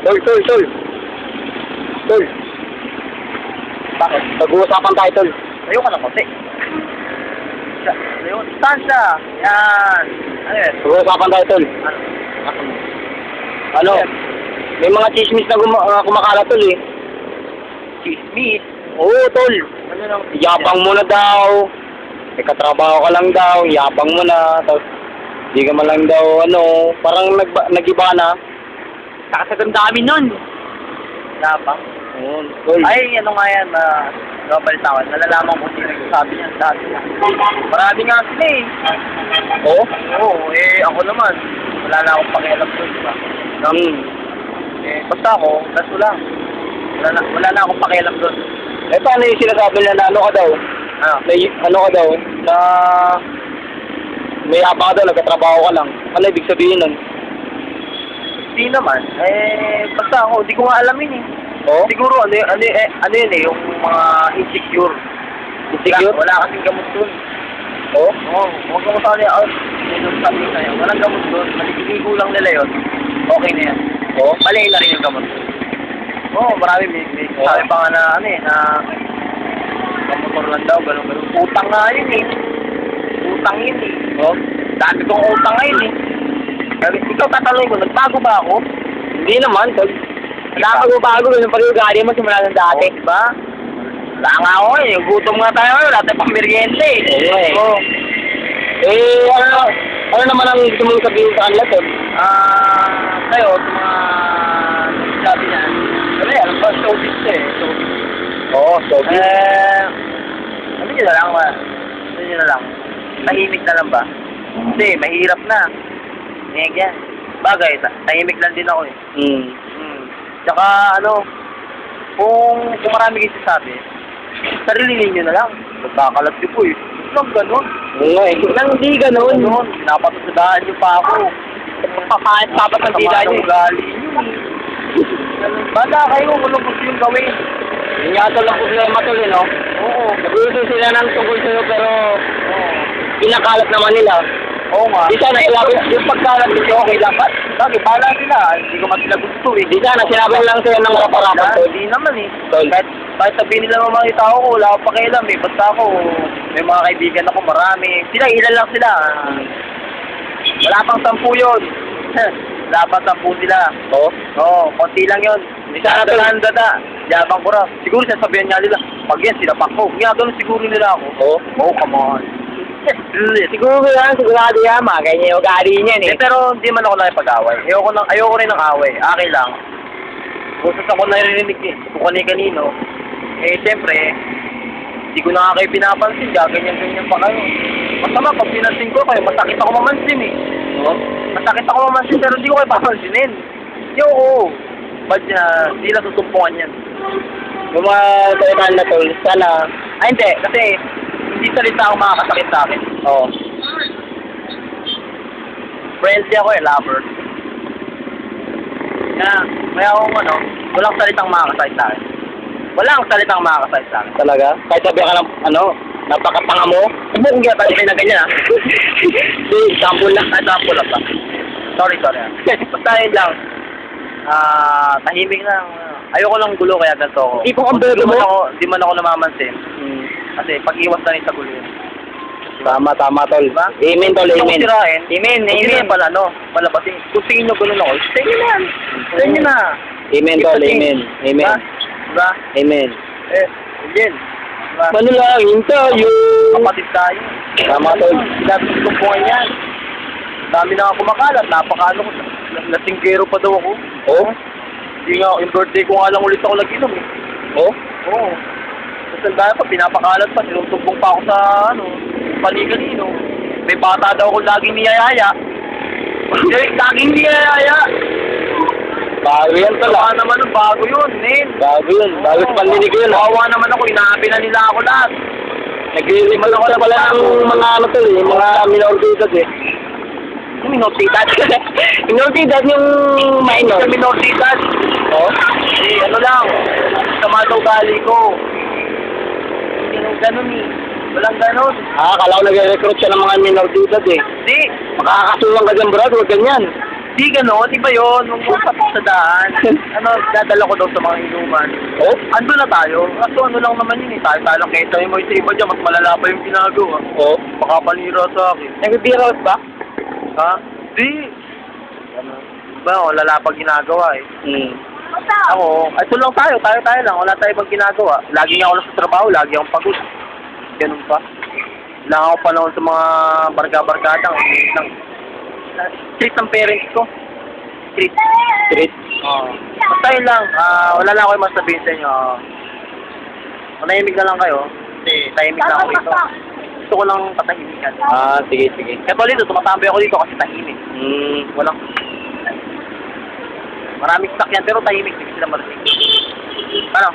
Tol, tol, tol. Tol. Bakit? Nag-uusapan tayo, tol. Ayoko na kasi. Ayun, distansya. Yan. Ano yun? Nag-uusapan tayo, tol. Ano? Ano? May mga chismis na kumakalat, tol, eh. Chismis? Oo, tol. Ano nang Yabang mo na daw. May katrabaho ka lang daw. Yabang mo na. Tapos, di ka man lang daw, ano, parang nag-iba na. Kakasaganda kami nun. Yabang? Oo, tol. Ay, ano nga yan, nabalitawan. Nalalaman ko sino nagsasabi niyan dati. Marami nga sila eh. Oo? Oo, ako naman. Wala na akong pakialam doon, diba? Basta ako, laso lang. Wala na akong pakialam doon. Eh, paano yung sinasabi na ano ka daw? Ano? Ano ka daw? Na may yabang ka daw, nagkatrabaho ka lang. Ano ibig sabihin nun? Hindi naman. Basta ako, di ko nga alam yun eh. Oo? Siguro, ano yun eh, yung mga insecure. Insecure? Wala kasing gamot doon. Oo? Oo, huwag mo sali out. Yung sabi ko sa'yo, walang gamot doon. Maliligo lang nila yun. Okay na yan. Oo? Mali na rin yung gamot. Oo, marami. May sabi pa nga na, ano eh, na kamotor lang daw, gano'n. Utang nga yun eh. Utang yun eh. Oo? Dati kong utang ngayon eh. Sabi, ikaw tatanungin ko, nagbago ba ako? Hindi naman, tol. Wala ka magbabago, ganun pa rin yung ugali mo simula ng dati. Oo, diba? Wala nga ako eh. Gutom nga tayo ngayon. Lahat ay pang-merienda eh. Oo eh. Oo. Eh, ano naman ang gusto mong sabihin sa kanila, tol? Kayo, sa mga sabi niya, sabi, alam ba, showbiz to eh. Showbiz. Oo, showbiz. Ano nyo na lang, ano nyo na lang, tahimik na lang ba? Kasi, mahirap na. Yan. Bagay, tahimik lang din ako eh. Tsaka, ano, kung marami kayo sasabi, sarili nyo na lang. Magkakalat nyo po eh. Nang gano'n. Oo nga eh. Nang di ganun. Gano'n, pinapatusadaan nyo pa ako. Papakit papatandila Sama niyo. ng ugali nyo eh. Bala kayo, walang gusto yung gawin. Yung yata lang problema, tol, eh, no? Oo. Nag-uso sila ng tungkol sa'yo, pero Oo. pinakalat naman nila. Oo nga. Di sana sinabi, Yung pagkalat nyo, okay lang ba? Sabi, bahala sila. Hindi ko man sila gusto eh. di sana sinabi lang sa'yo ng kaparapan, tol. Hindi naman eh. Tol. Kahit sabihin nila ng mga tao ko, wala akong pakialam eh. Basta ako, may mga kaibigan ako, marami. Sila, ilan lang sila. Wala pang 10 yun. Wala pang 10 sila. Oo? Oo, konti lang yun. Di sana, tol. Dada. Yabang ko na. Siguro sasabihan nga nila, pag yan, sila ko. Nga, ganun siguro nila ako. Oo? Oo, come on. Siguro yan, sigurado yan, mga ganyan yung ugali niyan, eh. Pero hindi man ako nakipag-away. Ayoko rin ng away. Akin lang. Kung ako naririnig eh, kung kanino, siyempre, hindi ko na kayo pinapansin, gaganyan-ganyan pa kayo. Masama, pag pinansin ko kayo, masakit ako mamansin eh. Oo? Masakit ako mamansin, pero hindi ko kayo papansinin. Oo. Ba't hindi na tutumpungan yan? Yung mga salitaan na, tol, sana, Hindi, kasi hindi salita ako makakasakit sa akin. oo. Friendly ako eh, lover. Kaya akong walang salitang makakasakit sa akin. Walang salitang makakasakit sa akin. Talaga? Kahit sabi ka ng, napakatanga mo? Subukong kaya tayo na ganyan ha. Hindi, sample lang. Sample lang ba? Sorry ah. Basta yun lang. Tahimik lang. Ayoko lang gulo kaya ganito ako. Ipong ang bebe mo? Hindi man ako namamansin. Kasi pag-iwas na rin sa gulo yun. Tama, tol. Diba? Amen, tol, Gusto ko amen. sirain. Amen, Amen. Pala, palabasin. Kung tingin nyo gulo na ako, sa inyo na yan. Sa inyo na. Amen, tol, amen. Amen. Diba? Amen. Again. Diba? Manalangin tayo. Kapatid tayo. Tama, tol. Sinabi ko tumpungan yan. Dami na nga kumakalat. Napakaano ko. Lasinggero pa daw ako. Oo? Hindi nga, yung birthday ko nga lang ulit ako nag-inom eh. Oo? Oo. Tapos ang dami pa, pinapakalat pa. Sinutumbong pa ako sa, paniganino. May bata daw ako laging niyayaya. Laging niyayaya. Bago yan, tol. Baka naman nun, bago yun, men. Bago yun. Bago sa pandinig yun. Kawawa naman ako, inaapi na nila ako lahat. Nag-i-remal ako na pala ng mga tol, eh. Mga minoritas, eh. Minortidad. Minoritas yung minor. Sa minortidad. Oo? Ano lang, sama daw gali ko. Ganun eh. Walang ganun. Kala ko nag-recruit siya ng mga minoritas, eh. Hindi. Makakasulang ka dyan, brad. Huwag ganyan. Di gano'n, iba yun. Nung usap sa daan, dadala ko daw sa mga inuman. Oh? Ando na tayo. Kaso ano lang naman yun eh. Tayo lang kaysa mo sa iba dyan. Mas malala pa yung ginagawa. Oh? Baka panira sa akin. Nag-virus ba? Ha? Di. Ano? Ba, wala pag ginagawa eh. Ako, ito lang tayo lang. Wala tayo pag ginagawa. Lagi nga ako lang sa trabaho, lagi akong pagod. Ganun pa. Wala ako panahon sa mga barga-bargadang. Street ng parents ko. Street. Street? Oo. Basta yun lang. Wala lang ako yung masabihin sa inyo. Manahimik na lang kayo. Kasi tahimik na ako dito. Gusto ko lang patahimikan. Sige, sige. Kaya dito, tumatambay ako dito kasi tahimik. Walang... Maraming sakyan pero tahimik. Hindi sila marinig. Ano?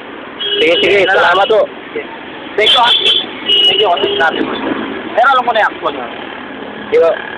Sige, sige. Salamat po. Thank you kasi sinabi mo. Pero alam ko na yung actual nyo. Sige.